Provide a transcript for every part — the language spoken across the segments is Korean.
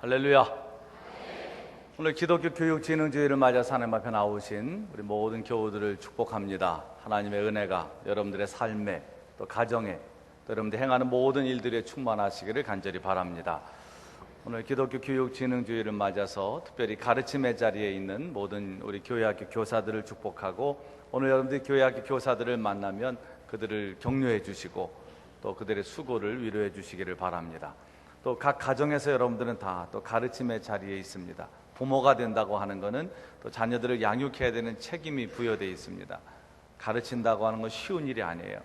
할렐루야. 오늘 기독교 교육진흥주의를 맞아서 하나님 앞에 나오신 우리 모든 교우들을 축복합니다. 하나님의 은혜가 여러분들의 삶에, 또 가정에, 또 여러분들 행하는 모든 일들에 충만하시기를 간절히 바랍니다. 오늘 기독교 교육진흥주의를 맞아서 특별히 가르침의 자리에 있는 모든 우리 교회학교 교사들을 축복하고, 오늘 여러분들이 교회학교 교사들을 만나면 그들을 격려해 주시고 또 그들의 수고를 위로해 주시기를 바랍니다. 또 각 가정에서 여러분들은 다 또 가르침의 자리에 있습니다. 부모가 된다고 하는 것은 또 자녀들을 양육해야 되는 책임이 부여되어 있습니다. 가르친다고 하는 건 쉬운 일이 아니에요.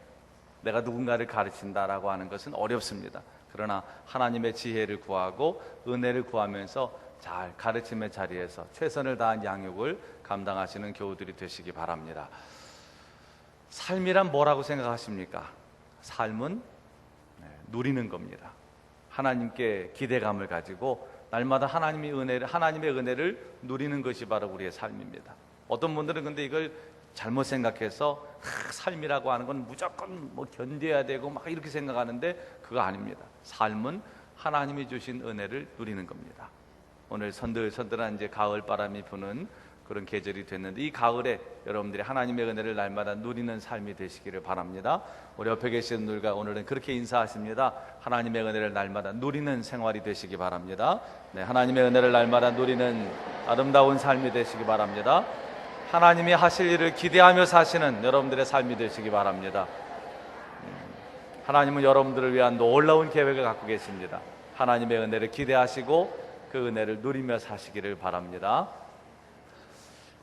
내가 누군가를 가르친다라고 하는 것은 어렵습니다. 그러나 하나님의 지혜를 구하고 은혜를 구하면서 잘 가르침의 자리에서 최선을 다한 양육을 감당하시는 교우들이 되시기 바랍니다. 삶이란 뭐라고 생각하십니까? 삶은 누리는 겁니다. 하나님께 기대감을 가지고 날마다 하나님의 은혜를 누리는 것이 바로 우리의 삶입니다. 어떤 분들은 근데 이걸 잘못 생각해서 삶이라고 하는 건 무조건 견뎌야 되고 막 이렇게 생각하는데 그거 아닙니다. 삶은 하나님이 주신 은혜를 누리는 겁니다. 오늘 선들선들한 이제 가을 바람이 부는 그런 계절이 됐는데, 이 가을에 여러분들이 하나님의 은혜를 날마다 누리는 삶이 되시기를 바랍니다. 우리 옆에 계시는 분들과 오늘은 그렇게 인사하십니다. 하나님의 은혜를 날마다 누리는 생활이 되시기 바랍니다. 네, 하나님의 은혜를 날마다 누리는 아름다운 삶이 되시기 바랍니다. 하나님이 하실 일을 기대하며 사시는 여러분들의 삶이 되시기 바랍니다. 하나님은 여러분들을 위한 놀라운 계획을 갖고 계십니다. 하나님의 은혜를 기대하시고 그 은혜를 누리며 사시기를 바랍니다.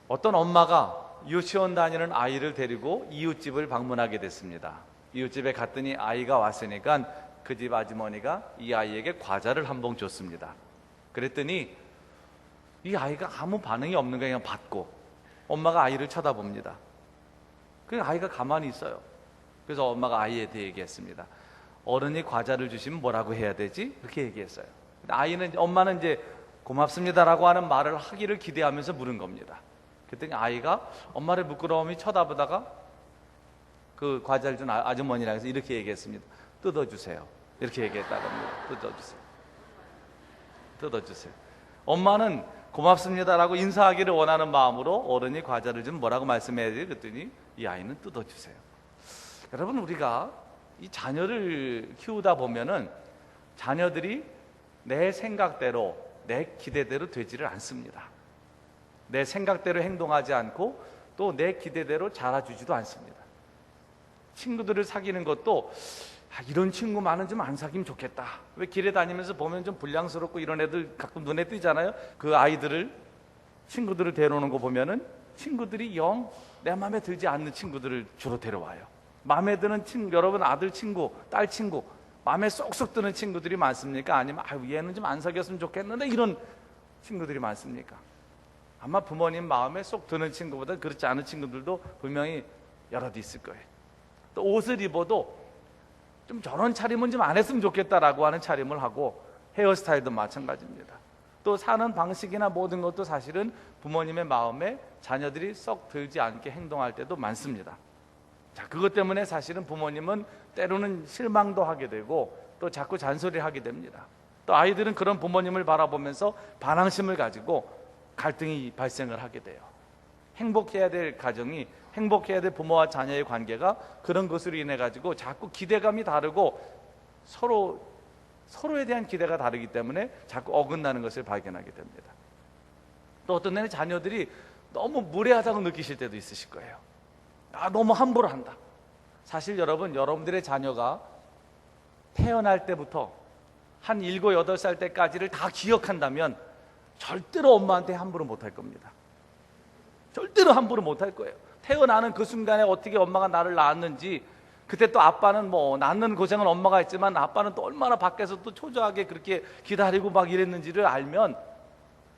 어떤 엄마가 유치원 다니는 아이를 데리고 이웃집을 방문하게 됐습니다. 이웃집에 갔더니 아이가 왔으니까 그 집 아주머니가 이 아이에게 과자를 한 봉 줬습니다. 그랬더니 이 아이가 아무 반응이 없는 거예요. 그냥 받고 엄마가 아이를 쳐다봅니다. 그 아이가 가만히 있어요. 그래서 엄마가 아이한테 얘기했습니다. 어른이 과자를 주시면 뭐라고 해야 되지? 그렇게 얘기했어요. 엄마는 이제 고맙습니다라고 하는 말을 하기를 기대하면서 물은 겁니다. 그랬더니 아이가 엄마를 부끄러움이 쳐다보다가 그 과자를 준 아주머니랑 해서 이렇게 얘기했습니다. 뜯어주세요. 이렇게 얘기했다고 합니다. 뜯어주세요. 엄마는 고맙습니다라고 인사하기를 원하는 마음으로 어른이 과자를 좀 뭐라고 말씀해야지? 그랬더니 이 아이는 뜯어주세요. 여러분, 우리가 이 자녀를 키우다 보면은 자녀들이 내 생각대로, 내 기대대로 되지를 않습니다. 내 생각대로 행동하지 않고 또 내 기대대로 자라주지도 않습니다. 친구들을 사귀는 것도 이런 친구만은 좀 안 사귀면 좋겠다. 왜 길에 다니면서 보면 좀 불량스럽고 이런 애들 가끔 눈에 띄잖아요. 그 친구들을 데려오는 거 보면은 친구들이 영 내 마음에 들지 않는 친구들을 주로 데려와요. 마음에 드는 여러분 아들 친구, 딸 친구, 마음에 쏙쏙 드는 친구들이 많습니까? 아니면 얘는 좀 안 사귀었으면 좋겠는데 이런 친구들이 많습니까? 아마 부모님 마음에 쏙 드는 친구보다 그렇지 않은 친구들도 분명히 여럿 있을 거예요. 또 옷을 입어도 좀 저런 차림은 좀 안 했으면 좋겠다라고 하는 차림을 하고, 헤어스타일도 마찬가지입니다. 또 사는 방식이나 모든 것도 사실은 부모님의 마음에 자녀들이 썩 들지 않게 행동할 때도 많습니다. 자, 그것 때문에 사실은 부모님은 때로는 실망도 하게 되고 또 자꾸 잔소리를 하게 됩니다. 또 아이들은 그런 부모님을 바라보면서 반항심을 가지고 갈등이 발생을 하게 돼요. 행복해야 될 가정이, 행복해야 될 부모와 자녀의 관계가 그런 것으로 인해 가지고 자꾸 기대감이 다르고 서로에 대한 기대가 다르기 때문에 자꾸 어긋나는 것을 발견하게 됩니다. 또 어떤 때는 자녀들이 너무 무례하다고 느끼실 때도 있으실 거예요. 너무 함부로 한다. 사실 여러분들의 자녀가 태어날 때부터 한 7, 8살 때까지를 다 기억한다면 절대로 엄마한테 함부로 못할 겁니다. 절대로 함부로 못할 거예요. 태어나는 그 순간에 어떻게 엄마가 나를 낳았는지, 그때 또 아빠는 낳는 고생은 엄마가 했지만 아빠는 또 얼마나 밖에서 또 초조하게 그렇게 기다리고 막 이랬는지를 알면,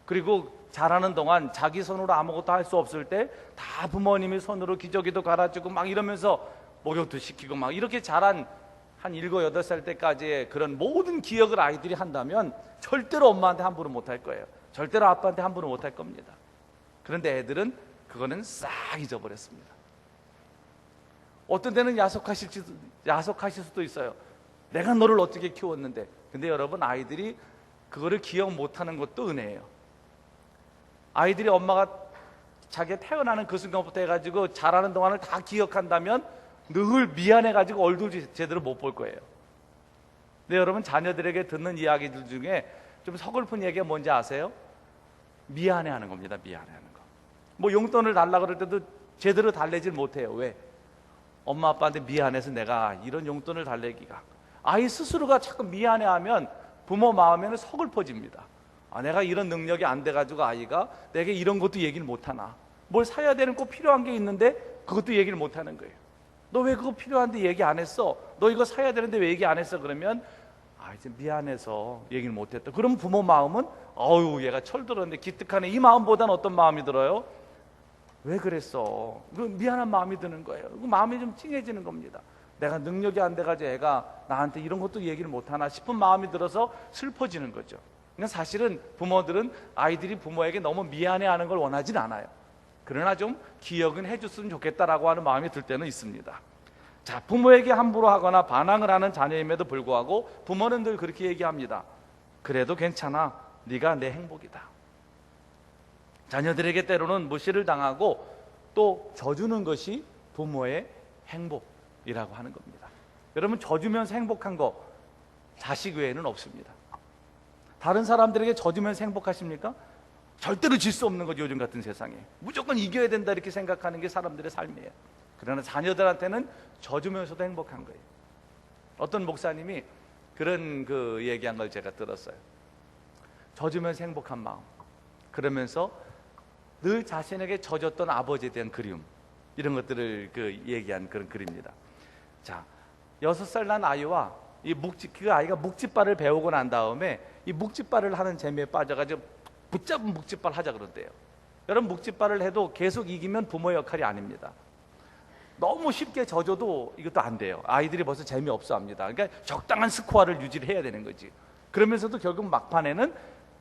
그리고 자라는 동안 자기 손으로 아무것도 할 수 없을 때 다 부모님이 손으로 기저귀도 갈아주고 막 이러면서 목욕도 시키고 막 이렇게 자란 한 7, 8살 때까지의 그런 모든 기억을 아이들이 한다면 절대로 엄마한테 함부로 못할 거예요. 절대로 아빠한테 함부로 못할 겁니다. 그런데 애들은 그거는 싹 잊어버렸습니다. 어떤 데는 야속하실 수도 있어요. 내가 너를 어떻게 키웠는데. 근데 여러분, 아이들이 그거를 기억 못하는 것도 은혜예요. 아이들이 엄마가 자기가 태어나는 그 순간부터 해가지고 자라는 동안을 다 기억한다면 늘 미안해가지고 얼굴 제대로 못 볼 거예요. 근데 여러분, 자녀들에게 듣는 이야기들 중에 좀 서글픈 얘기가 뭔지 아세요? 미안해하는 겁니다. 미안해하는 거. 뭐 용돈을 달라 그럴 때도 제대로 달래질 못해요. 왜? 엄마 아빠한테 미안해서 내가 이런 용돈을 달래기가. 아이 스스로가 자꾸 미안해하면 부모 마음에는 서글퍼집니다. 아, 내가 이런 능력이 안 돼가지고 아이가 내게 이런 것도 얘기를 못하나, 뭘 사야 되는 꼭 필요한 게 있는데 그것도 얘기를 못하는 거예요. 너 왜 그거 필요한데 얘기 안 했어? 너 이거 사야 되는데 왜 얘기 안 했어? 그러면 이제 미안해서 얘기를 못했다. 그럼 부모 마음은 어우, 얘가 철들었는데 기특하네, 이 마음보다는 어떤 마음이 들어요? 왜 그랬어? 그 미안한 마음이 드는 거예요. 그 마음이 좀 찡해지는 겁니다. 내가 능력이 안 돼가지고 애가 나한테 이런 것도 얘기를 못하나 싶은 마음이 들어서 슬퍼지는 거죠. 그러니까 사실은 부모들은 아이들이 부모에게 너무 미안해하는 걸 원하진 않아요. 그러나 좀 기억은 해줬으면 좋겠다라고 하는 마음이 들 때는 있습니다. 자, 부모에게 함부로 하거나 반항을 하는 자녀임에도 불구하고 부모는 늘 그렇게 얘기합니다. 그래도 괜찮아, 네가 내 행복이다. 자녀들에게 때로는 무시를 당하고 또 져주는 것이 부모의 행복이라고 하는 겁니다. 여러분, 져주면서 행복한 거 자식 외에는 없습니다. 다른 사람들에게 져주면서 행복하십니까? 절대로 질 수 없는 거죠. 요즘 같은 세상에 무조건 이겨야 된다 이렇게 생각하는 게 사람들의 삶이에요. 그러나 자녀들한테는 져주면서도 행복한 거예요. 어떤 목사님이 그런 얘기한 걸 제가 들었어요. 져주면서 행복한 마음, 그러면서 늘 자신에게 져줬던 아버지에 대한 그리움, 이런 것들을 얘기한 그런 글입니다. 자, 6살 난 아이와 그 아이가 묵찌발을 배우고 난 다음에 이 묵찌발을 하는 재미에 빠져가지고 붙잡은 묵찌발 하자 그런대요. 여러분, 묵찌발을 해도 계속 이기면 부모의 역할이 아닙니다. 너무 쉽게 져줘도 이것도 안 돼요. 아이들이 벌써 재미없어 합니다. 그러니까 적당한 스코어를 유지를 해야 되는 거지. 그러면서도 결국 막판에는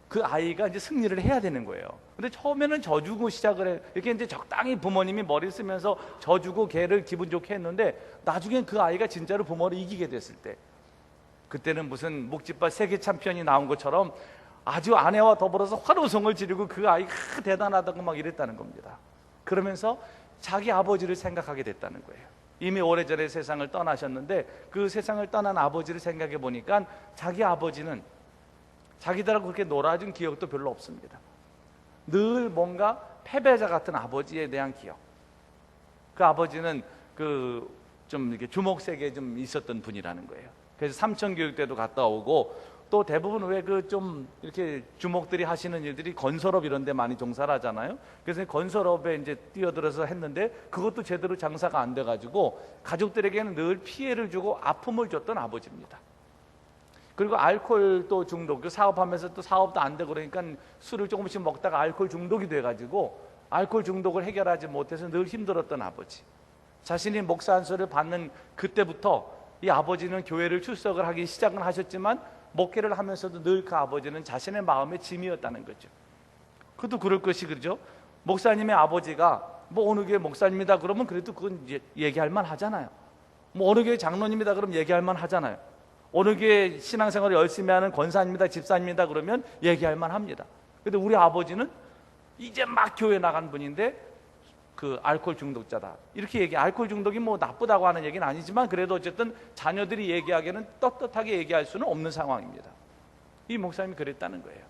그 아이가 이제 승리를 해야 되는 거예요. 근데 처음에는 져주고 시작을 해. 이렇게 이제 적당히 부모님이 머리 쓰면서 져주고 걔를 기분 좋게 했는데, 나중엔 그 아이가 진짜로 부모를 이기게 됐을 때, 그때는 무슨 묵찌발 세계 챔피언이 나온 것처럼 아주 아내와 더불어서 환호성을 지르고 그 아이가 대단하다고 막 이랬다는 겁니다. 그러면서 자기 아버지를 생각하게 됐다는 거예요. 이미 오래전에 세상을 떠나셨는데 그 세상을 떠난 아버지를 생각해 보니까 자기 아버지는 자기들하고 그렇게 놀아준 기억도 별로 없습니다. 늘 뭔가 패배자 같은 아버지에 대한 기억. 그 아버지는 좀 이렇게 주목세계에 좀 있었던 분이라는 거예요. 그래서 삼천교육 때도 갔다 오고, 또 대부분 왜 좀 이렇게 주목들이 하시는 일들이 건설업 이런 데 많이 종사를 하잖아요. 그래서 건설업에 이제 뛰어들어서 했는데 그것도 제대로 장사가 안 돼가지고 가족들에게는 늘 피해를 주고 아픔을 줬던 아버지입니다. 그리고 알코올 또 중독, 사업하면서 또 사업도 안 되고 그러니까 술을 조금씩 먹다가 알코올 중독이 돼가지고 알코올 중독을 해결하지 못해서 늘 힘들었던 아버지. 자신이 목사 안수를 받는 그때부터 이 아버지는 교회를 출석을 하기 시작은 하셨지만 목회를 하면서도 늘 그 아버지는 자신의 마음의 짐이었다는 거죠. 그것도 그럴 것이, 그죠? 목사님의 아버지가 뭐 어느 교회 목사님이다 그러면 그래도 그건 얘기할 만 하잖아요. 뭐 어느 교회 장로님이다 그러면 얘기할 만 하잖아요. 어느 교회 신앙생활을 열심히 하는 권사님이다 집사님이다 그러면 얘기할 만 합니다. 근데 우리 아버지는 이제 막 교회 나간 분인데 그 알코올 중독자다 이렇게 알코올 중독이 뭐 나쁘다고 하는 얘기는 아니지만 그래도 어쨌든 자녀들이 얘기하기에는 떳떳하게 얘기할 수는 없는 상황입니다. 이 목사님이 그랬다는 거예요.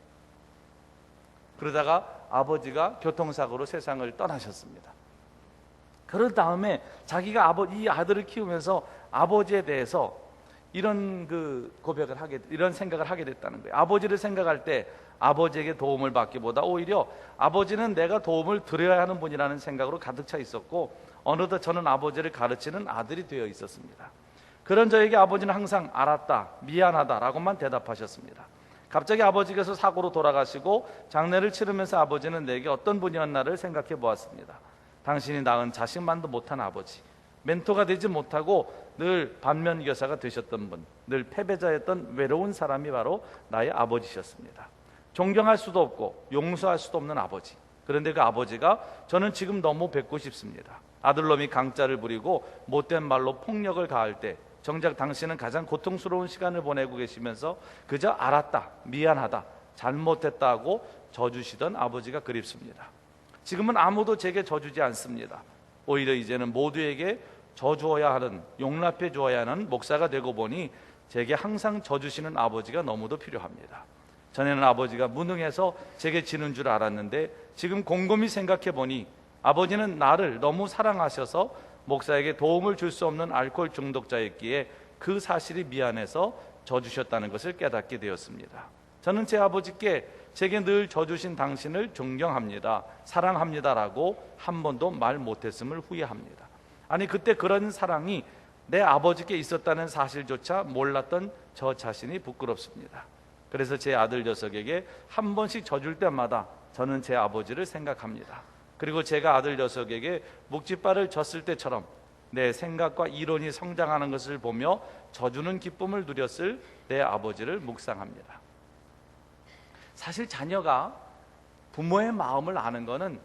그러다가 아버지가 교통사고로 세상을 떠나셨습니다. 그런 다음에 자기가 이 아들을 키우면서 아버지에 대해서 이런 이런 생각을 하게 됐다는 거예요. 아버지를 생각할 때 아버지에게 도움을 받기보다 오히려 아버지는 내가 도움을 드려야 하는 분이라는 생각으로 가득 차 있었고, 어느덧 저는 아버지를 가르치는 아들이 되어 있었습니다. 그런 저에게 아버지는 항상 알았다, 미안하다 라고만 대답하셨습니다. 갑자기 아버지께서 사고로 돌아가시고 장례를 치르면서 아버지는 내게 어떤 분이었나를 생각해 보았습니다. 당신이 낳은 자식만도 못한 아버지, 멘토가 되지 못하고 늘 반면교사가 되셨던 분, 늘 패배자였던 외로운 사람이 바로 나의 아버지셨습니다. 존경할 수도 없고 용서할 수도 없는 아버지. 그런데 그 아버지가 저는 지금 너무 뵙고 싶습니다. 아들놈이 강짜를 부리고 못된 말로 폭력을 가할 때 정작 당신은 가장 고통스러운 시간을 보내고 계시면서 그저 알았다, 미안하다 잘못했다고 져주시던 아버지가 그립습니다. 지금은 아무도 제게 져주지 않습니다. 오히려 이제는 모두에게 져주어야 하는, 용납해 주어야 하는 목사가 되고 보니 제게 항상 져주시는 아버지가 너무도 필요합니다. 전에는 아버지가 무능해서 제게 지는 줄 알았는데 지금 곰곰이 생각해 보니 아버지는 나를 너무 사랑하셔서 목사에게 도움을 줄 수 없는 알코올 중독자였기에 그 사실이 미안해서 져주셨다는 것을 깨닫게 되었습니다. 저는 제 아버지께 제게 늘 져주신 당신을 존경합니다, 사랑합니다라고 한 번도 말 못했음을 후회합니다. 아니, 그때 그런 사랑이 내 아버지께 있었다는 사실조차 몰랐던 저 자신이 부끄럽습니다. 그래서 제 아들 녀석에게 한 번씩 져줄 때마다 저는 제 아버지를 생각합니다. 그리고 제가 아들 녀석에게 묵찌발을 졌을 때처럼 내 생각과 이론이 성장하는 것을 보며 져주는 기쁨을 누렸을 내 아버지를 묵상합니다. 사실 자녀가 부모의 마음을 아는 것은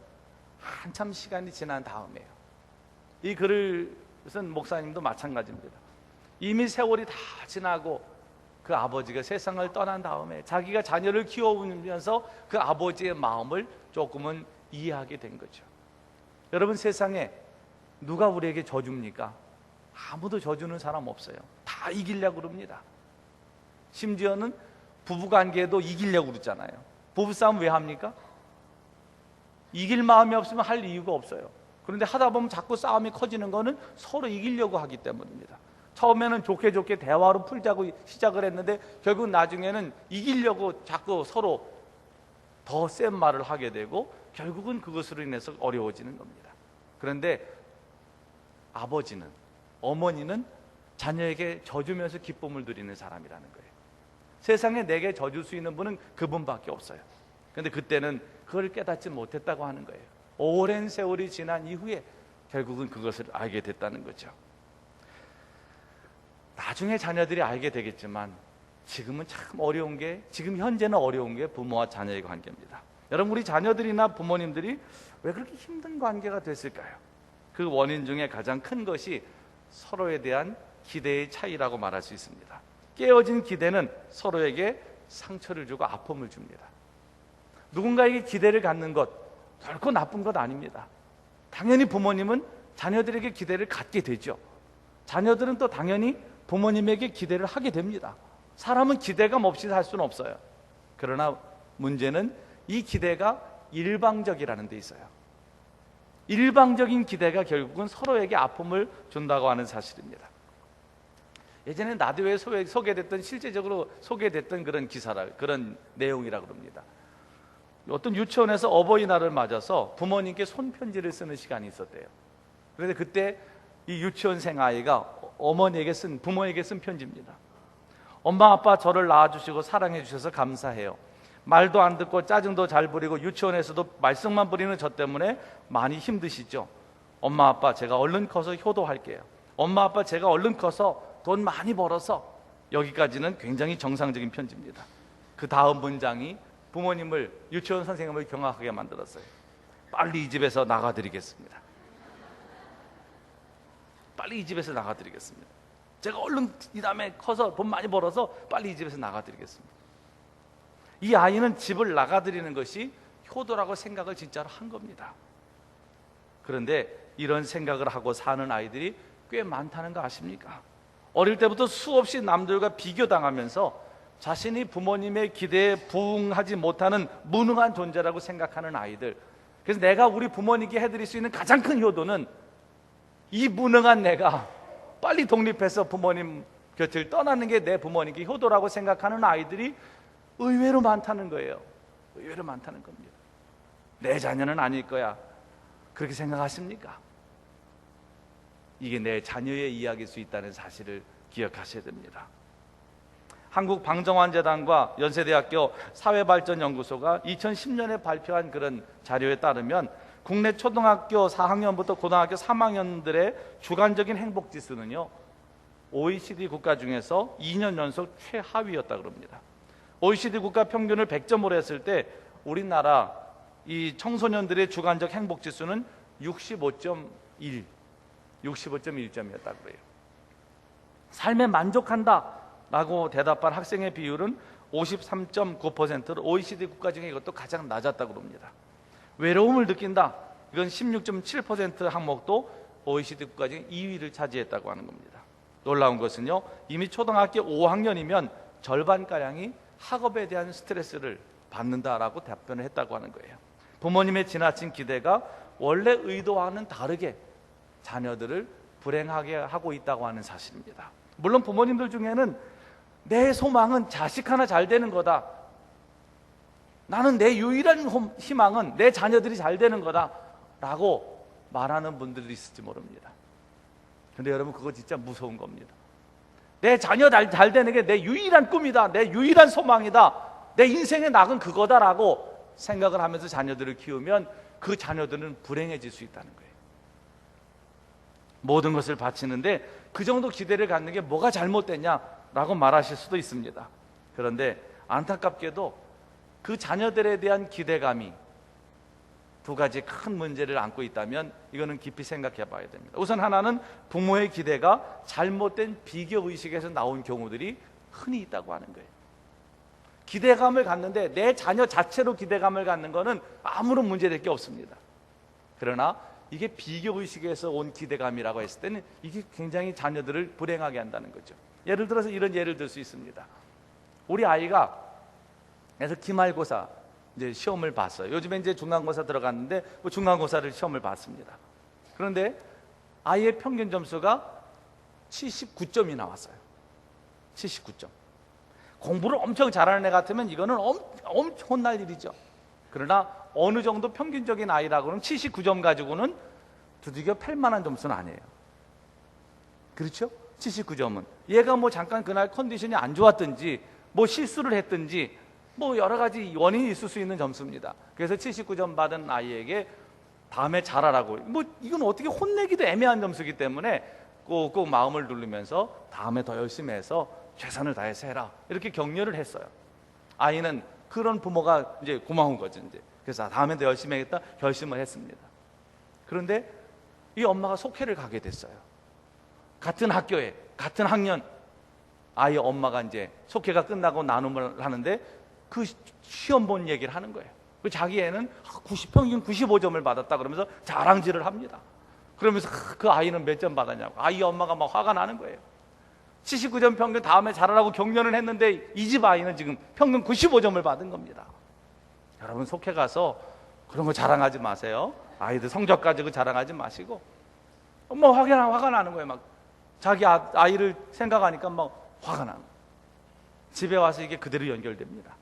한참 시간이 지난 다음이에요. 이 글을 쓴 목사님도 마찬가지입니다. 이미 세월이 다 지나고 그 아버지가 세상을 떠난 다음에 자기가 자녀를 키워오면서 그 아버지의 마음을 조금은 이해하게 된 거죠. 여러분, 세상에 누가 우리에게 져줍니까? 아무도 져주는 사람 없어요. 다 이기려고 그럽니다. 심지어는 부부관계도 이기려고 그러잖아요. 부부싸움 왜 합니까? 이길 마음이 없으면 할 이유가 없어요. 그런데 하다 보면 자꾸 싸움이 커지는 거는 서로 이기려고 하기 때문입니다. 처음에는 좋게 좋게 대화로 풀자고 시작을 했는데 결국 나중에는 이기려고 자꾸 서로 더 센 말을 하게 되고 결국은 그것으로 인해서 어려워지는 겁니다. 그런데 아버지는, 어머니는 자녀에게 져주면서 기쁨을 누리는 사람이라는 거예요. 세상에 내게 져줄 수 있는 분은 그분밖에 없어요. 그런데 그때는 그걸 깨닫지 못했다고 하는 거예요. 오랜 세월이 지난 이후에 결국은 그것을 알게 됐다는 거죠. 나중에 자녀들이 알게 되겠지만 지금은 참 어려운 게, 지금 현재는 어려운 게 부모와 자녀의 관계입니다. 여러분, 우리 자녀들이나 부모님들이 왜 그렇게 힘든 관계가 됐을까요? 그 원인 중에 가장 큰 것이 서로에 대한 기대의 차이라고 말할 수 있습니다. 깨어진 기대는 서로에게 상처를 주고 아픔을 줍니다. 누군가에게 기대를 갖는 것 결코 나쁜 것 아닙니다. 당연히 부모님은 자녀들에게 기대를 갖게 되죠. 자녀들은 또 당연히 부모님에게 기대를 하게 됩니다. 사람은 기대감 없이 살 수는 없어요. 그러나 문제는 이 기대가 일방적이라는 데 있어요. 일방적인 기대가 결국은 서로에게 아픔을 준다고 하는 사실입니다. 예전에 라디오에 소개됐던, 실제적으로 소개됐던 그런 기사라, 그런 내용이라고 합니다. 어떤 유치원에서 어버이날을 맞아서 부모님께 손편지를 쓰는 시간이 있었대요. 그런데 그때 이 유치원생 아이가 어머니에게 부모에게 쓴 편지입니다. 엄마 아빠 저를 낳아주시고 사랑해 주셔서 감사해요. 말도 안 듣고 짜증도 잘 부리고 유치원에서도 말썽만 부리는 저 때문에 많이 힘드시죠? 엄마 아빠 제가 얼른 커서 효도할게요. 엄마 아빠 제가 얼른 커서 돈 많이 벌어서. 여기까지는 굉장히 정상적인 편지입니다. 그 다음 문장이 부모님을, 유치원 선생님을 경악하게 만들었어요. 빨리 이 집에서 나가드리겠습니다. 빨리 이 집에서 나가드리겠습니다. 제가 얼른 이 다음에 커서 돈 많이 벌어서 빨리 이 집에서 나가드리겠습니다. 이 아이는 집을 나가드리는 것이 효도라고 생각을 진짜로 한 겁니다. 그런데 이런 생각을 하고 사는 아이들이 꽤 많다는 거 아십니까? 어릴 때부터 수없이 남들과 비교당하면서 자신이 부모님의 기대에 부응하지 못하는 무능한 존재라고 생각하는 아이들. 그래서 내가 우리 부모님께 해드릴 수 있는 가장 큰 효도는 이 무능한 내가 빨리 독립해서 부모님 곁을 떠나는 게 내 부모님께 효도라고 생각하는 아이들이 의외로 많다는 거예요. 의외로 많다는 겁니다. 내 자녀는 아닐 거야, 그렇게 생각하십니까? 이게 내 자녀의 이야기일 수 있다는 사실을 기억하셔야 됩니다. 한국방정환재단과 연세대학교 사회발전연구소가 2010년에 발표한 그런 자료에 따르면 국내 초등학교 4학년부터 고등학교 3학년들의 주관적인 행복지수는요, OECD 국가 중에서 2년 연속 최하위였다고 합니다. OECD 국가 평균을 100점으로 했을 때 우리나라 이 청소년들의 주관적 행복지수는 65.1점이었다고 해요. 삶에 만족한다 라고 대답한 학생의 비율은 53.9%로 OECD 국가 중에 이것도 가장 낮았다고 합니다. 외로움을 느낀다. 이건 16.7% 항목도 OECD 국가 중에 2위를 차지했다고 하는 겁니다. 놀라운 것은요, 이미 초등학교 5학년이면 절반가량이 학업에 대한 스트레스를 받는다라고 답변을 했다고 하는 거예요. 부모님의 지나친 기대가 원래 의도와는 다르게 자녀들을 불행하게 하고 있다고 하는 사실입니다. 물론 부모님들 중에는 내 소망은 자식 하나 잘 되는 거다, 나는 내 유일한 희망은 내 자녀들이 잘 되는 거다 라고 말하는 분들도 있을지 모릅니다. 근데 여러분, 그거 진짜 무서운 겁니다. 내 자녀 잘 되는 게 내 유일한 꿈이다, 내 유일한 소망이다, 내 인생의 낙은 그거다라고 생각을 하면서 자녀들을 키우면 그 자녀들은 불행해질 수 있다는 거예요. 모든 것을 바치는데 그 정도 기대를 갖는 게 뭐가 잘못됐냐라고 말하실 수도 있습니다. 그런데 안타깝게도 그 자녀들에 대한 기대감이 두 가지 큰 문제를 안고 있다면 이거는 깊이 생각해 봐야 됩니다. 우선 하나는 부모의 기대가 잘못된 비교의식에서 나온 경우들이 흔히 있다고 하는 거예요. 기대감을 갖는데 내 자녀 자체로 기대감을 갖는 것은 아무런 문제될 게 없습니다. 그러나 이게 비교의식에서 온 기대감이라고 했을 때는 이게 굉장히 자녀들을 불행하게 한다는 거죠. 예를 들어서 이런 예를 들 수 있습니다. 우리 아이가 그래서 기말고사 이제 시험을 봤어요. 요즘에 이제 중간고사 들어갔는데 중간고사를 시험을 봤습니다. 그런데 아이의 평균 점수가 79점이 나왔어요. 79점. 공부를 엄청 잘하는 애 같으면 이거는 엄청 혼날 일이죠. 그러나 어느 정도 평균적인 아이라고는 79점 가지고는 두들겨 팰 만한 점수는 아니에요. 그렇죠? 79점은 얘가 뭐 잠깐 그날 컨디션이 안 좋았든지 뭐 실수를 했든지 뭐 여러 가지 원인이 있을 수 있는 점수입니다. 그래서 79점 받은 아이에게 다음에 잘하라고, 뭐 이건 어떻게 혼내기도 애매한 점수이기 때문에 꼭 마음을 누르면서 다음에 더 열심히 해서 최선을 다해서 해라, 이렇게 격려를 했어요. 아이는 그런 부모가 이제 고마운 거죠. 이제 그래서 다음에 더 열심히 하겠다 결심을 했습니다. 그런데 이 엄마가 속회를 가게 됐어요. 같은 학교에 같은 학년 아이 엄마가 이제 속회가 끝나고 나눔을 하는데 그 시험 본 얘기를 하는 거예요. 자기 애는 평균 95점을 받았다 그러면서 자랑질을 합니다. 그러면서 그 아이는 몇 점 받았냐고 아이 엄마가 막 화가 나는 거예요. 79점 평균 다음에 잘하라고 격려를 했는데 이 집 아이는 지금 평균 95점을 받은 겁니다. 여러분, 속해 가서 그런 거 자랑하지 마세요. 아이들 성적 가지고 자랑하지 마시고. 엄마 화가 나는 거예요. 막 자기 아이를 생각하니까 막 화가 나는 거예요. 집에 와서 이게 그대로 연결됩니다.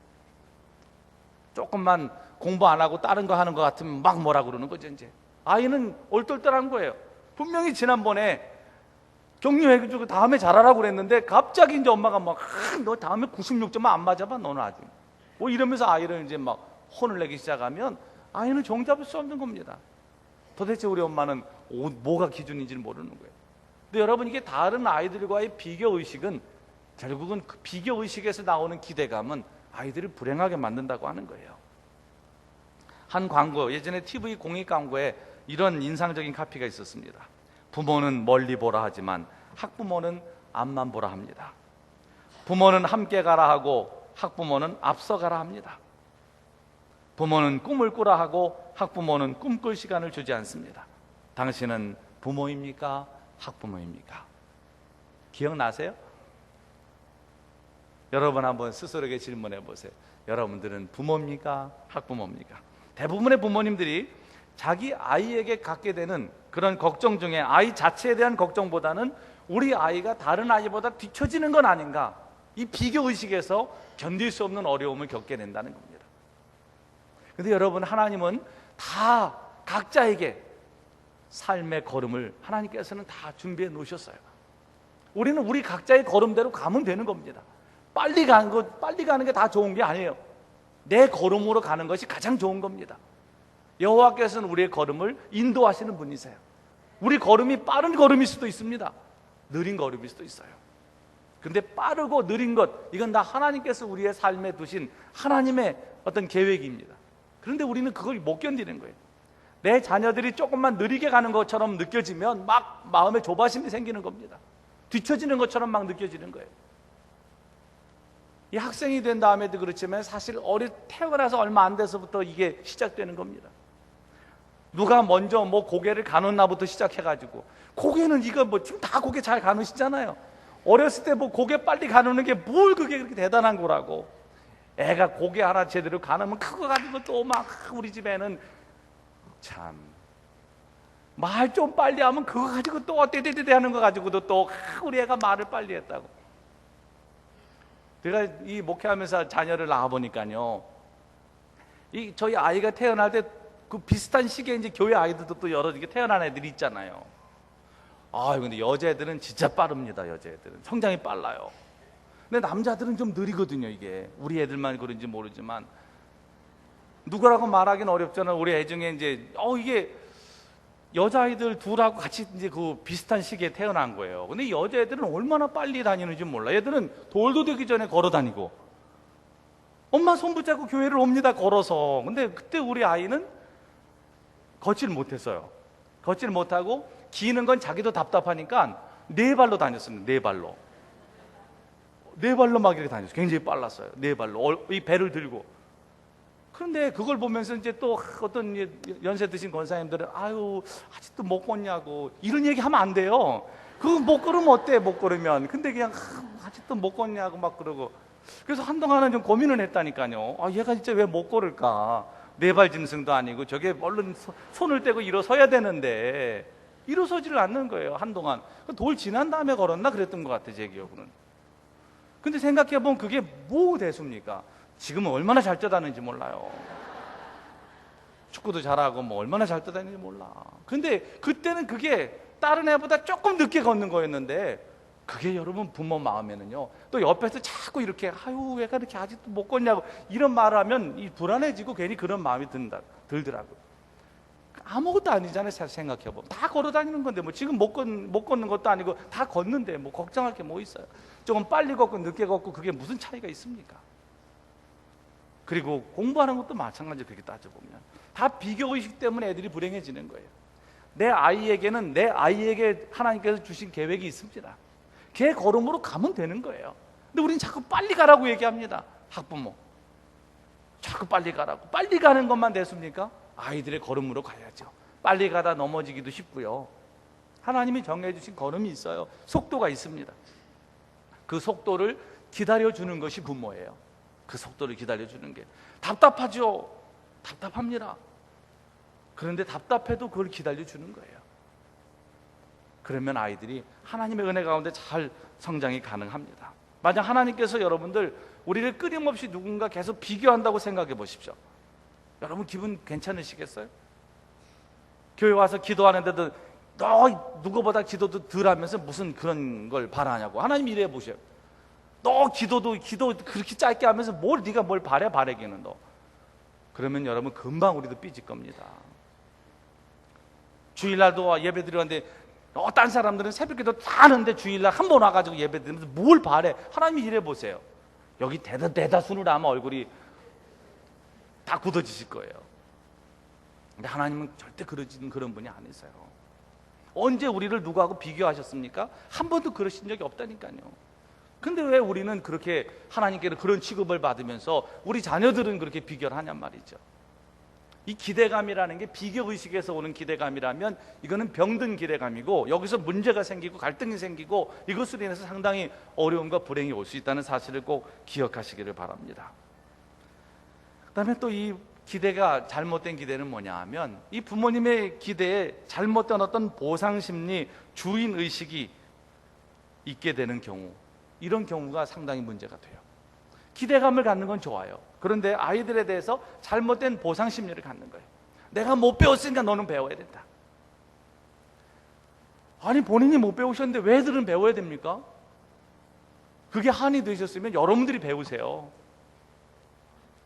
조금만 공부 안 하고 다른 거 하는 것 같으면 막 뭐라 그러는 거죠. 이제 아이는 얼떨떨한 거예요. 분명히 지난번에 격려해주고 다음에 잘하라고 그랬는데 갑자기 이제 엄마가 막 너 다음에 96점 안 맞아봐 너는 아주 뭐 이러면서 아이를 이제 막 혼을 내기 시작하면 아이는 종잡을 수 없는 겁니다. 도대체 우리 엄마는 뭐가 기준인지를 모르는 거예요. 근데 여러분, 이게 다른 아이들과의 비교의식은 결국은 그 비교의식에서 나오는 기대감은 아이들을 불행하게 만든다고 하는 거예요. 한 광고, 예전에 TV 공익 광고에 이런 인상적인 카피가 있었습니다. 부모는 멀리 보라 하지만 학부모는 앞만 보라 합니다. 부모는 함께 가라 하고 학부모는 앞서 가라 합니다. 부모는 꿈을 꾸라 하고 학부모는 꿈꿀 시간을 주지 않습니다. 당신은 부모입니까? 학부모입니까? 기억나세요? 여러분 한번 스스로에게 질문해 보세요. 여러분들은 부모입니까? 학부모입니까? 대부분의 부모님들이 자기 아이에게 갖게 되는 그런 걱정 중에 아이 자체에 대한 걱정보다는 우리 아이가 다른 아이보다 뒤처지는 건 아닌가, 이 비교의식에서 견딜 수 없는 어려움을 겪게 된다는 겁니다. 그런데 여러분, 하나님은 다 각자에게 삶의 걸음을 하나님께서는 다 준비해 놓으셨어요. 우리는 우리 각자의 걸음대로 가면 되는 겁니다. 빨리 가는 게 다 좋은 게 아니에요. 내 걸음으로 가는 것이 가장 좋은 겁니다. 여호와께서는 우리의 걸음을 인도하시는 분이세요. 우리 걸음이 빠른 걸음일 수도 있습니다. 느린 걸음일 수도 있어요. 근데 빠르고 느린 것, 이건 다 하나님께서 우리의 삶에 두신 하나님의 어떤 계획입니다. 그런데 우리는 그걸 못 견디는 거예요. 내 자녀들이 조금만 느리게 가는 것처럼 느껴지면 막 마음에 조바심이 생기는 겁니다. 뒤처지는 것처럼 막 느껴지는 거예요. 이 학생이 된 다음에도 그렇지만 사실 태어나서 얼마 안 돼서부터 이게 시작되는 겁니다. 누가 먼저 뭐 고개를 가는 나부터 시작해가지고, 고개는 이거 뭐 지금 다 고개 잘 가누시잖아요. 어렸을 때 뭐 고개 빨리 가누는 게 뭘 그게 그렇게 대단한 거라고. 애가 고개 하나 제대로 가누면 그거 가지고 또 막 우리 집에는 참 말 좀 빨리 하면 그거 가지고 또 어때데데데 하는 거 가지고도 또 우리 애가 말을 빨리 했다고. 제가 이 목회하면서 자녀를 낳아보니까요, 이 저희 아이가 태어날 때 그 비슷한 시기에 이제 교회 아이들도 또 여러 개 태어난 애들이 있잖아요. 근데 여자애들은 진짜 빠릅니다. 여자애들은 성장이 빨라요. 근데 남자들은 좀 느리거든요. 이게 우리 애들만 그런지 모르지만, 누구라고 말하기는 어렵잖아요. 우리 애 중에 이제 이게 여자아이들 둘하고 같이 이제 그 비슷한 시기에 태어난 거예요. 근데 여자애들은 얼마나 빨리 다니는지 몰라. 얘들은 돌도 되기 전에 걸어 다니고, 엄마 손 붙잡고 교회를 옵니다, 걸어서. 근데 그때 우리 아이는 걷지를 못했어요. 걷지를 못하고 기는 건 자기도 답답하니까 네 발로 다녔습니다. 네 발로 막 이렇게 다녔어요. 굉장히 빨랐어요. 네 발로 이 배를 들고. 그런데 그걸 보면서 이제 또 어떤 연세 드신 권사님들은 아직도 못 걷냐고 이런 얘기 하면 안 돼요. 그거 못 걸으면 어때? 못 걸으면. 근데 그냥 아직도 못 걷냐고 막 그러고. 그래서 한동안은 좀 고민을 했다니까요. 얘가 진짜 왜 못 걸을까? 네 발 짐승도 아니고 저게 얼른 손을 떼고 일어서야 되는데 일어서지를 않는 거예요. 한동안 돌 지난 다음에 걸었나 그랬던 것 같아요, 제 기억으로는. 근데 생각해보면 그게 뭐 대수입니까? 지금은 얼마나 잘 뛰어다니는지 몰라요. 축구도 잘하고 뭐 얼마나 잘 뛰어다니는지 몰라. 근데 그때는 그게 다른 애보다 조금 늦게 걷는 거였는데, 그게 여러분 부모 마음에는요, 또 옆에서 자꾸 이렇게 얘가 이렇게 아직도 못 걷냐고 이런 말을 하면 이 불안해지고 괜히 그런 마음이 들더라고요. 아무것도 아니잖아요. 생각해보면 다 걸어 다니는 건데, 뭐 지금 못 걷는 것도 아니고 다 걷는데 뭐 걱정할 게 뭐 있어요. 조금 빨리 걷고 늦게 걷고 그게 무슨 차이가 있습니까? 그리고 공부하는 것도 마찬가지로 그렇게 따져보면 다 비교의식 때문에 애들이 불행해지는 거예요. 내 아이에게 하나님께서 주신 계획이 있습니다. 걔 걸음으로 가면 되는 거예요. 근데 우리는 자꾸 빨리 가라고 얘기합니다. 학부모 자꾸 빨리 가라고. 빨리 가는 것만 됐습니까? 아이들의 걸음으로 가야죠. 빨리 가다 넘어지기도 쉽고요. 하나님이 정해주신 걸음이 있어요. 속도가 있습니다. 그 속도를 기다려주는 것이 부모예요. 그 속도를 기다려주는 게 답답하죠. 답답합니다. 그런데 답답해도 그걸 기다려주는 거예요. 그러면 아이들이 하나님의 은혜 가운데 잘 성장이 가능합니다. 만약 하나님께서 여러분들 우리를 끊임없이 누군가 계속 비교한다고 생각해 보십시오. 여러분 기분 괜찮으시겠어요? 교회 와서 기도하는데도 너 누구보다 기도도 덜 하면서 무슨 그런 걸 바라냐고. 하나님 이래 보세요. 너 기도 그렇게 짧게 하면서 네가 뭘 바라기는 너. 그러면 여러분 금방 우리도 삐질 겁니다. 주일날도 예배 드리는데 딴 사람들은 새벽기도 다 하는데 주일날 한 번 와가지고 예배 드리면서 뭘 바래? 하나님이 이래 보세요. 여기 대다수는 아마 얼굴이 다 굳어지실 거예요. 근데 하나님은 절대 그런 분이 아니세요. 언제 우리를 누구하고 비교하셨습니까? 한 번도 그러신 적이 없다니까요. 근데 왜 우리는 그렇게 하나님께는 그런 취급을 받으면서 우리 자녀들은 그렇게 비교를 하냔 말이죠. 이 기대감이라는 게 비교의식에서 오는 기대감이라면 이거는 병든 기대감이고, 여기서 문제가 생기고 갈등이 생기고 이것으로 인해서 상당히 어려움과 불행이 올 수 있다는 사실을 꼭 기억하시기를 바랍니다. 그 다음에 또 이 기대가 잘못된 기대는 뭐냐 하면, 이 부모님의 기대에 잘못된 어떤 보상심리, 주인의식이 있게 되는 경우, 이런 경우가 상당히 문제가 돼요. 기대감을 갖는 건 좋아요. 그런데 아이들에 대해서 잘못된 보상심리를 갖는 거예요. 내가 못 배웠으니까 너는 배워야 된다. 아니 본인이 못 배우셨는데 왜 애들은 배워야 됩니까? 그게 한이 되셨으면 여러분들이 배우세요.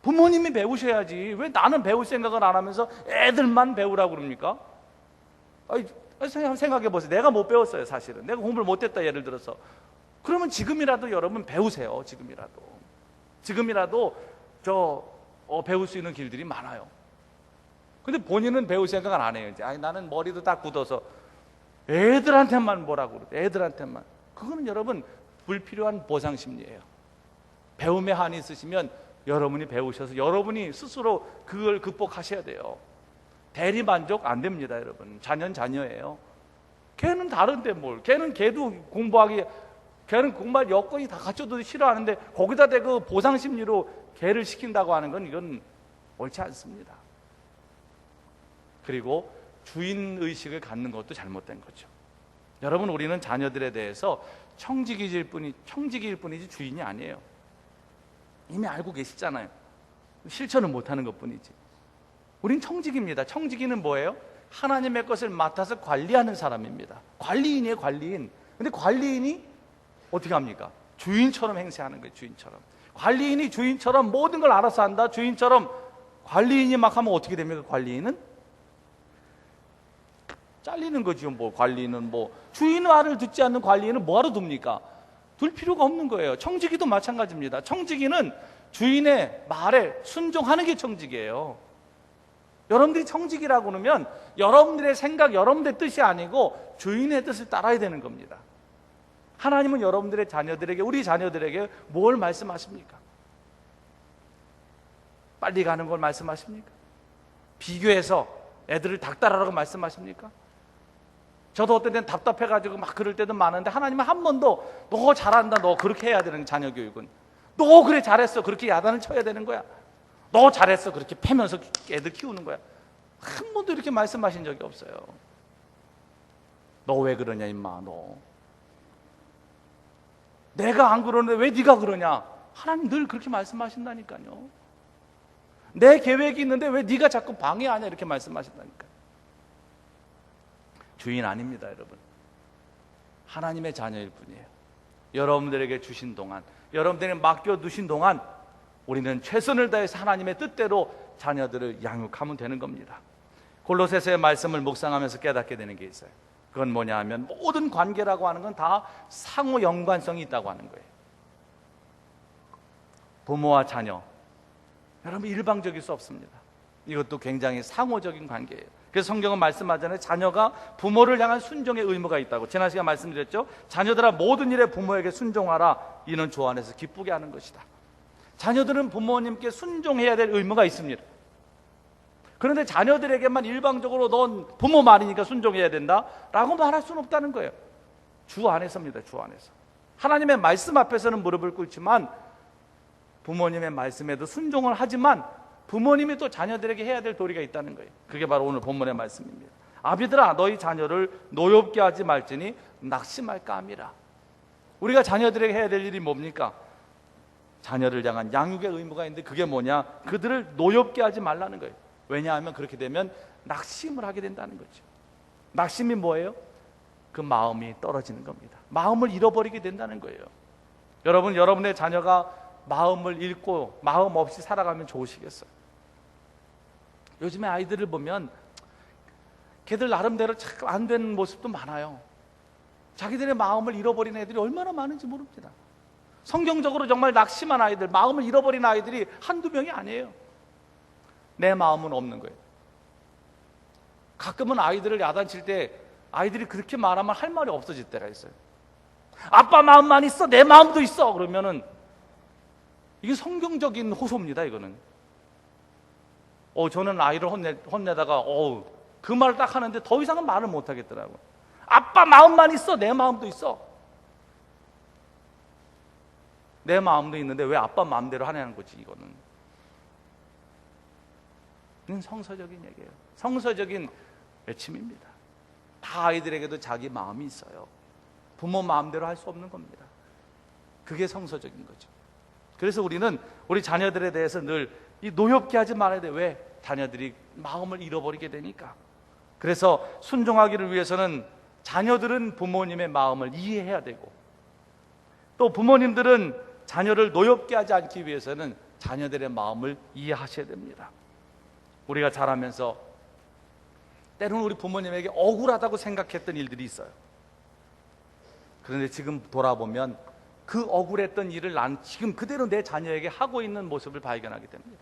부모님이 배우셔야지. 왜 나는 배울 생각을 안 하면서 애들만 배우라고 그럽니까? 생각해 보세요. 내가 못 배웠어요. 사실은 내가 공부를 못했다, 예를 들어서. 그러면 지금이라도 여러분 배우세요. 지금이라도 배울 수 있는 길들이 많아요. 근데 본인은 배울 생각을 안 해요. 이제 나는 머리도 다 굳어서 애들한테만 뭐라고 그러대. 애들한테만. 그거는 여러분 불필요한 보상 심리예요. 배움의 한이 있으시면 여러분이 배우셔서 여러분이 스스로 그걸 극복하셔야 돼요. 대리 만족 안 됩니다, 여러분. 자녀는 자녀예요. 걔는 다른데 뭘. 걔도 공부하기, 걔는 공부할 여건이 다 갖춰도 싫어하는데 거기다 대고 보상 심리로 걔를 시킨다고 하는 건 이건 옳지 않습니다. 그리고 주인 의식을 갖는 것도 잘못된 거죠. 여러분, 우리는 자녀들에 대해서 청지기일 뿐이지 주인이 아니에요. 이미 알고 계시잖아요. 실천을 못하는 것뿐이지. 우린 청지기입니다. 청지기는 뭐예요? 하나님의 것을 맡아서 관리하는 사람입니다. 관리인이에요, 관리인. 근데 관리인이 어떻게 합니까? 주인처럼 행세하는 거예요, 주인처럼. 관리인이 주인처럼 모든 걸 알아서 한다. 주인처럼 관리인이 막 하면 어떻게 됩니까? 관리인은 잘리는 거죠. 뭐 관리인은 뭐 주인 말을 듣지 않는 관리인은 뭐하러 둡니까? 둘 필요가 없는 거예요. 청지기도 마찬가지입니다. 청지기는 주인의 말에 순종하는 게 청지기예요. 여러분들이 청지기라고 그러면 여러분들의 생각, 여러분들의 뜻이 아니고 주인의 뜻을 따라야 되는 겁니다. 하나님은 여러분들의 자녀들에게, 우리 자녀들에게 뭘 말씀하십니까? 빨리 가는 걸 말씀하십니까? 비교해서 애들을 닥달하라고 말씀하십니까? 저도 어떤 때는 답답해가지고 막 그럴 때도 많은데 하나님은 한 번도 너 잘한다, 너 그렇게 해야 되는 자녀 교육은. 너 그래 잘했어, 그렇게 야단을 쳐야 되는 거야. 너 잘했어, 그렇게 패면서 애들 키우는 거야. 한 번도 이렇게 말씀하신 적이 없어요. 너 왜 그러냐 임마, 너. 내가 안 그러는데 왜 네가 그러냐. 하나님 늘 그렇게 말씀하신다니까요. 내 계획이 있는데 왜 네가 자꾸 방해하냐, 이렇게 말씀하신다니까요. 주인 아닙니다, 여러분. 하나님의 자녀일 뿐이에요. 여러분들에게 주신 동안, 여러분들에게 맡겨두신 동안 우리는 최선을 다해서 하나님의 뜻대로 자녀들을 양육하면 되는 겁니다. 골로새서의 말씀을 묵상하면서 깨닫게 되는 게 있어요. 그건 뭐냐 하면 모든 관계라고 하는 건 다 상호 연관성이 있다고 하는 거예요. 부모와 자녀, 여러분 일방적일 수 없습니다. 이것도 굉장히 상호적인 관계예요. 그래서 성경은 말씀하잖아요. 자녀가 부모를 향한 순종의 의무가 있다고. 지난 시간 말씀드렸죠. 자녀들아 모든 일에 부모에게 순종하라. 이는 주 안에서 기쁘게 하는 것이다. 자녀들은 부모님께 순종해야 될 의무가 있습니다. 그런데 자녀들에게만 일방적으로 넌 부모 말이니까 순종해야 된다 라고 말할 수는 없다는 거예요. 주 안에서입니다. 주 안에서. 하나님의 말씀 앞에서는 무릎을 꿇지만 부모님의 말씀에도 순종을 하지만 부모님이 또 자녀들에게 해야 될 도리가 있다는 거예요. 그게 바로 오늘 본문의 말씀입니다. 아비들아 너희 자녀를 노엽게 하지 말지니 낙심할까 함이라. 우리가 자녀들에게 해야 될 일이 뭡니까? 자녀를 향한 양육의 의무가 있는데 그게 뭐냐? 그들을 노엽게 하지 말라는 거예요. 왜냐하면 그렇게 되면 낙심을 하게 된다는 거죠. 낙심이 뭐예요? 그 마음이 떨어지는 겁니다. 마음을 잃어버리게 된다는 거예요. 여러분, 여러분의 자녀가 마음을 잃고 마음 없이 살아가면 좋으시겠어요? 요즘에 아이들을 보면 걔들 나름대로 참 안 되는 모습도 많아요. 자기들의 마음을 잃어버린 애들이 얼마나 많은지 모릅니다. 성경적으로 정말 낙심한 아이들, 마음을 잃어버린 아이들이 한두 명이 아니에요. 내 마음은 없는 거예요. 가끔은 아이들을 야단칠 때 아이들이 그렇게 말하면 할 말이 없어질 때가 있어요. 아빠 마음만 있어, 내 마음도 있어. 그러면은 이게 성경적인 호소입니다. 이거는. 저는 아이를 혼내다가 그 말을 딱 하는데 더 이상은 말을 못 하겠더라고요. 아빠 마음만 있어, 내 마음도 있어. 내 마음도 있는데 왜 아빠 마음대로 하냐는 거지. 이거는 성서적인 얘기예요. 성서적인 외침입니다. 다 아이들에게도 자기 마음이 있어요. 부모 마음대로 할 수 없는 겁니다. 그게 성서적인 거죠. 그래서 우리는 우리 자녀들에 대해서 늘 이 노엽게 하지 말아야 돼. 왜? 자녀들이 마음을 잃어버리게 되니까. 그래서 순종하기를 위해서는 자녀들은 부모님의 마음을 이해해야 되고 또 부모님들은 자녀를 노엽게 하지 않기 위해서는 자녀들의 마음을 이해하셔야 됩니다. 우리가 자라면서 때로는 우리 부모님에게 억울하다고 생각했던 일들이 있어요. 그런데 지금 돌아보면 그 억울했던 일을 난 지금 그대로 내 자녀에게 하고 있는 모습을 발견하게 됩니다.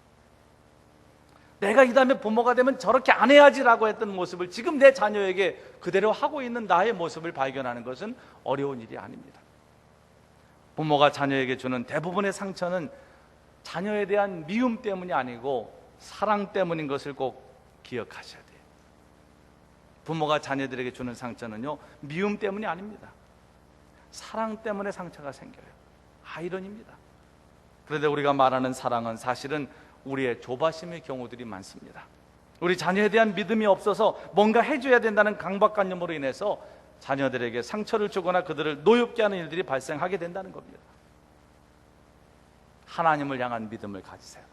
내가 이 다음에 부모가 되면 저렇게 안 해야지라고 했던 모습을 지금 내 자녀에게 그대로 하고 있는 나의 모습을 발견하는 것은 어려운 일이 아닙니다. 부모가 자녀에게 주는 대부분의 상처는 자녀에 대한 미움 때문이 아니고 사랑 때문인 것을 꼭 기억하셔야 돼요. 부모가 자녀들에게 주는 상처는요, 미움 때문이 아닙니다. 사랑 때문에 상처가 생겨요. 아이러니입니다. 그런데 우리가 말하는 사랑은 사실은 우리의 조바심의 경우들이 많습니다. 우리 자녀에 대한 믿음이 없어서 뭔가 해줘야 된다는 강박관념으로 인해서 자녀들에게 상처를 주거나 그들을 노엽게 하는 일들이 발생하게 된다는 겁니다. 하나님을 향한 믿음을 가지세요.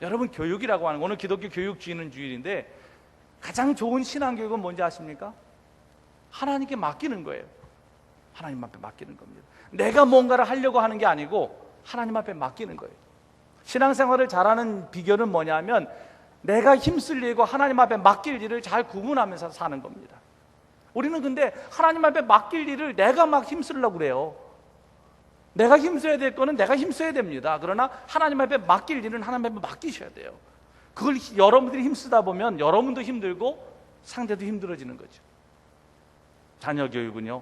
여러분, 교육이라고 하는, 오늘 기독교 교육 주의는 주일인데 가장 좋은 신앙교육은 뭔지 아십니까? 하나님께 맡기는 거예요. 하나님 앞에 맡기는 겁니다. 내가 뭔가를 하려고 하는 게 아니고 하나님 앞에 맡기는 거예요. 신앙생활을 잘하는 비결은 뭐냐면 내가 힘쓸 일과 하나님 앞에 맡길 일을 잘 구분하면서 사는 겁니다. 우리는 근데 하나님 앞에 맡길 일을 내가 막 힘쓰려고 그래요. 내가 힘써야 될 거는 내가 힘써야 됩니다. 그러나 하나님 앞에 맡길 일은 하나님 앞에 맡기셔야 돼요. 그걸 여러분들이 힘쓰다 보면 여러분도 힘들고 상대도 힘들어지는 거죠. 자녀 교육은요,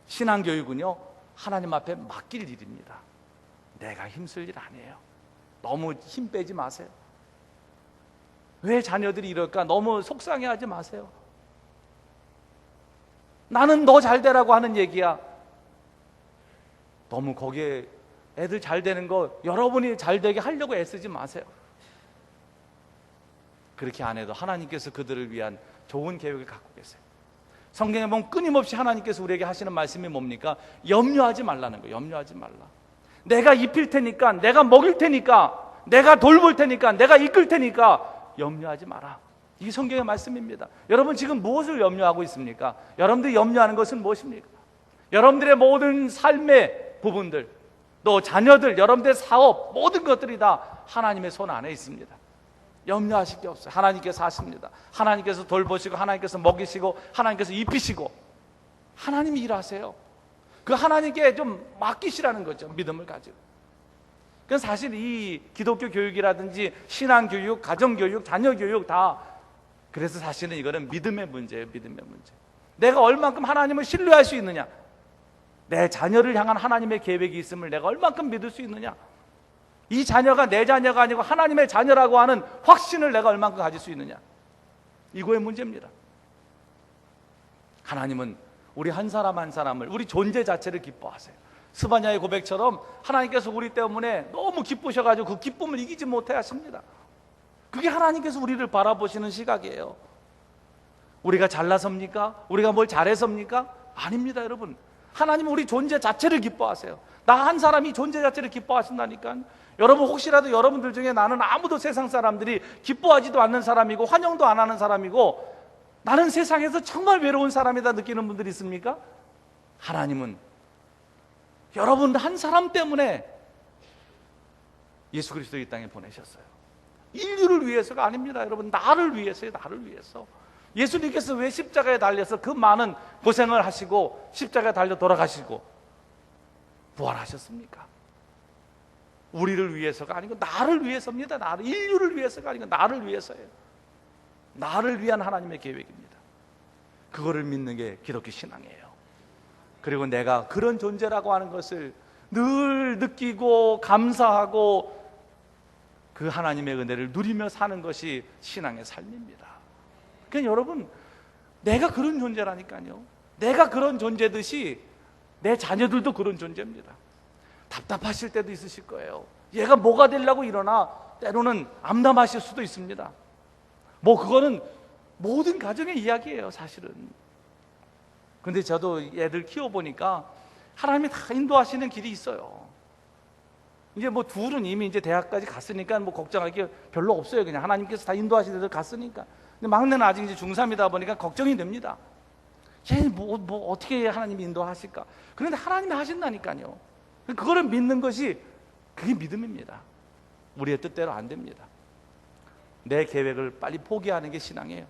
신앙 교육은요, 하나님 앞에 맡길 일입니다. 내가 힘쓸 일 아니에요. 너무 힘 빼지 마세요. 왜 자녀들이 이럴까? 너무 속상해하지 마세요. 나는 너 잘 되라고 하는 얘기야. 너무 거기에 애들 잘 되는 거 여러분이 잘 되게 하려고 애쓰지 마세요. 그렇게 안 해도 하나님께서 그들을 위한 좋은 계획을 갖고 계세요. 성경에 보면 끊임없이 하나님께서 우리에게 하시는 말씀이 뭡니까? 염려하지 말라는 거예요. 염려하지 말라. 내가 입힐 테니까, 내가 먹일 테니까, 내가 돌볼 테니까, 내가 이끌 테니까 염려하지 마라. 이 성경의 말씀입니다. 여러분 지금 무엇을 염려하고 있습니까? 여러분들이 염려하는 것은 무엇입니까? 여러분들의 모든 삶의 부분들, 또 자녀들, 여러분들의 사업, 모든 것들이 다 하나님의 손 안에 있습니다. 염려하실 게 없어요. 하나님께서 하십니다. 하나님께서 돌보시고, 하나님께서 먹이시고, 하나님께서 입히시고, 하나님이 일하세요. 그 하나님께 좀 맡기시라는 거죠. 믿음을 가지고. 그건 사실 이 기독교 교육이라든지 신앙교육, 가정교육, 자녀교육 다, 그래서 사실은 이거는 믿음의 문제예요. 믿음의 문제. 내가 얼만큼 하나님을 신뢰할 수 있느냐, 내 자녀를 향한 하나님의 계획이 있음을 내가 얼만큼 믿을 수 있느냐, 이 자녀가 내 자녀가 아니고 하나님의 자녀라고 하는 확신을 내가 얼만큼 가질 수 있느냐, 이거의 문제입니다. 하나님은 우리 한 사람 한 사람을, 우리 존재 자체를 기뻐하세요. 스바냐의 고백처럼 하나님께서 우리 때문에 너무 기쁘셔가지고 그 기쁨을 이기지 못해 하십니다. 그게 하나님께서 우리를 바라보시는 시각이에요. 우리가 잘나섭니까? 우리가 뭘 잘해서입니까? 아닙니다, 여러분. 하나님은 우리 존재 자체를 기뻐하세요. 나 한 사람이 존재 자체를 기뻐하신다니까. 여러분 혹시라도 여러분들 중에 나는 아무도 세상 사람들이 기뻐하지도 않는 사람이고 환영도 안 하는 사람이고 나는 세상에서 정말 외로운 사람이다 느끼는 분들이 있습니까? 하나님은 여러분 한 사람 때문에 예수 그리스도 이 땅에 보내셨어요. 인류를 위해서가 아닙니다, 여러분. 나를 위해서요. 나를 위해서. 예수님께서 왜 십자가에 달려서 그 많은 고생을 하시고 십자가에 달려 돌아가시고 부활하셨습니까? 우리를 위해서가 아니고 나를 위해서입니다. 나를, 인류를 위해서가 아니고 나를 위해서예요. 나를 위한 하나님의 계획입니다. 그거를 믿는 게 기독교 신앙이에요. 그리고 내가 그런 존재라고 하는 것을 늘 느끼고 감사하고 그 하나님의 은혜를 누리며 사는 것이 신앙의 삶입니다. 그러니까 여러분, 내가 그런 존재라니까요. 내가 그런 존재듯이 내 자녀들도 그런 존재입니다. 답답하실 때도 있으실 거예요. 얘가 뭐가 되려고 일어나 때로는 암담하실 수도 있습니다. 뭐 그거는 모든 가정의 이야기예요, 사실은. 근데 저도 애들 키워보니까 하나님이 다 인도하시는 길이 있어요. 이제 뭐 둘은 이미 이제 대학까지 갔으니까 뭐 걱정할 게 별로 없어요. 그냥 하나님께서 다 인도하시는 데들 갔으니까. 근데 막내는 아직 이제 중3이다 보니까 걱정이 됩니다. 얘 뭐 어떻게 하나님이 인도하실까? 그런데 하나님이 하신다니까요. 그거를 믿는 것이 그게 믿음입니다. 우리의 뜻대로 안 됩니다. 내 계획을 빨리 포기하는 게 신앙이에요.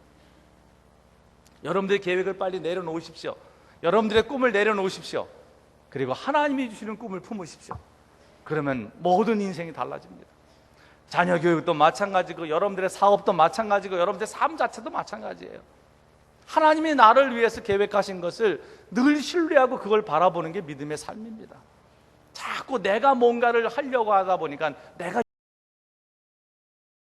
여러분들의 계획을 빨리 내려놓으십시오. 여러분들의 꿈을 내려놓으십시오. 그리고 하나님이 주시는 꿈을 품으십시오. 그러면 모든 인생이 달라집니다. 자녀 교육도 마찬가지고 여러분들의 사업도 마찬가지고 여러분들의 삶 자체도 마찬가지예요. 하나님이 나를 위해서 계획하신 것을 늘 신뢰하고 그걸 바라보는 게 믿음의 삶입니다. 자꾸 내가 뭔가를 하려고 하다 보니까 내가